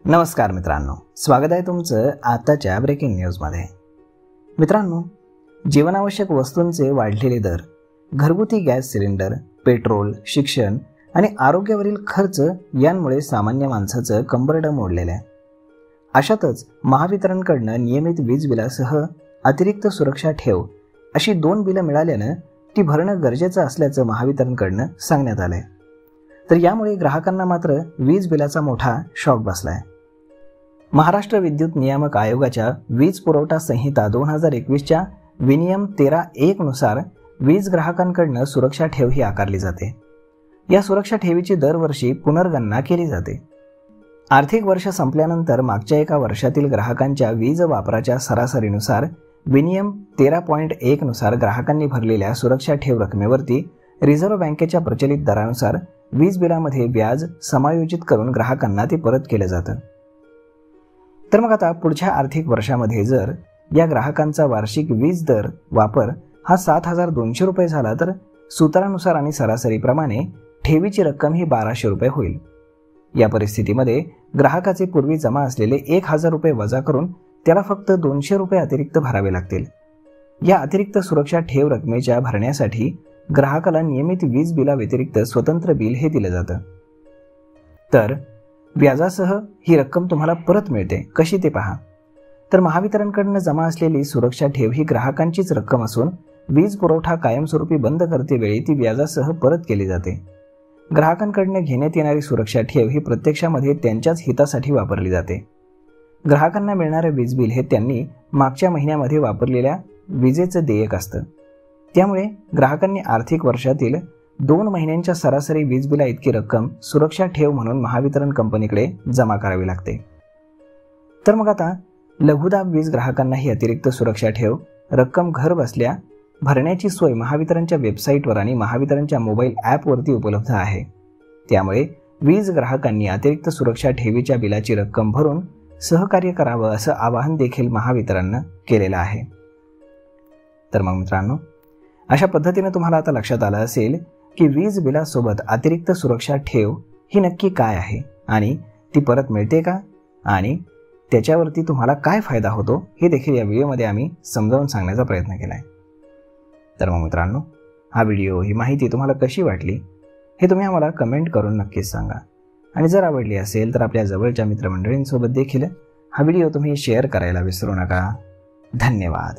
नमस्कार मित्रांनो, स्वागत आहे तुमचं आताच्या ब्रेकिंग न्यूजमध्ये। मित्रांनो, जीवनावश्यक वस्तूंचे वाढलेले दर, घरगुती गॅस सिलेंडर, पेट्रोल, शिक्षण आणि आरोग्यावरील खर्च यांमुळे सामान्य माणसाचं कंबरडं मोडलेलं आहे। अशातच महावितरणकडनं नियमित वीज बिलासह अतिरिक्त सुरक्षा ठेव अशी 2 बिलं मिळाल्यानं ती भरणं गरजेचं असल्याचं महावितरणकडनं सांगण्यात आलंय। तर यामुळे ग्राहकांना मात्र वीज बिलाचा मोठा शॉक बसलाय। महाराष्ट्र विद्युत नियामक आयोगाच्या वीज पुरवठा संहिता 2021च्या विनियम 13(1) नुसार वीज ग्राहकांकडून सुरक्षा ठेव ही आकारली जाते। या सुरक्षा ठेवीची दरवर्षी पुनर्गणना केली जाते। आर्थिक वर्ष संपल्यानंतर मागच्या एका वर्षातील ग्राहकांच्या वीज वापराच्या सरासरीनुसार विनियम 13.1 नुसार ग्राहकांनी भरलेल्या सुरक्षा ठेव रकमेवरती रिझर्व्ह बँकेच्या प्रचलित दरानुसार वीज बिलामध्ये व्याज समायोजित करून ग्राहकांना ते परत केलं जातं। तर मग आता पुढच्या आर्थिक वर्षामध्ये जर या ग्राहकांचा वार्षिक वीज दर वापर हा 7,200 रुपये झाला तर सूत्रानुसार आणि सरासरीप्रमाणे ठेवीची रक्कम ही 1,200 रुपये होईल। या परिस्थितीमध्ये ग्राहकाचे पूर्वी जमा असलेले 1,000 रुपये वजा करून त्याला फक्त 200 रुपये अतिरिक्त भरावे लागतील। या अतिरिक्त सुरक्षा ठेव रकमेच्या भरण्यासाठी ग्राहकाला नियमित वीज बिला व्यतिरिक्त स्वतंत्र बिल हे दिलं जातं। तर व्याजासह ही रक्कम तुम्हाला परत मिळते कशी ते पहा। तर महावितरणकडून जमा असलेली सुरक्षा ठेव ही ग्राहकांचीच रक्कम असून वीज पुरवठा कायमस्वरूपी बंद करते वेळी ती व्याजासह परत केली जाते। ग्राहकांकडून घेण्यात येणारी सुरक्षा ठेव ही प्रत्यक्षामध्ये त्यांच्याच हितासाठी वापरली जाते। ग्राहकांना मिळणारे वीज बिल हे त्यांनी मागच्या महिन्यामध्ये वापरलेल्या विजेचं देयक असतं। त्यामुळे ग्राहकांनी आर्थिक वर्षातील 2 महिन्यांच्या सरासरी वीज बिला इतकी रक्कम सुरक्षा ठेव म्हणून महावितरण कंपनीकडे जमा करावी लागते। तर मग आता लघुदाब वीज ग्राहकांना ही अतिरिक्त सुरक्षा ठेव रक्कम घर बसल्या भरण्याची सोय महावितरणच्या वेबसाईटवर आणि महावितरणच्या मोबाईल ॲपवरती उपलब्ध आहे। त्यामुळे वीज ग्राहकांनी अतिरिक्त सुरक्षा ठेवीच्या बिलाची रक्कम भरून सहकार्य करावं असं आवाहन देखील महावितरणनं केलेलं आहे। तर मग मित्रांनो, अशा पद्धतीने तुम्हाला आता लक्षात आलं असेल की वीज बिलासोबत अतिरिक्त सुरक्षा ठेव ही नक्की काय आहे आणि ती परत मिळते का आणि त्याच्यावरती तुम्हाला काय फायदा होतो हे देखील या व्हिडिओमध्ये आम्ही समजावून सांगण्याचा प्रयत्न केला आहे। तर मग मित्रांनो, हा व्हिडिओ ही माहिती तुम्हाला कशी वाटली हे तुम्ही आम्हाला कमेंट करून नक्कीच सांगा आणि जर आवडली असेल तर आपल्या जवळच्या मित्रमंडळींसोबत देखील हा व्हिडिओ तुम्ही शेअर करायला विसरू नका। धन्यवाद।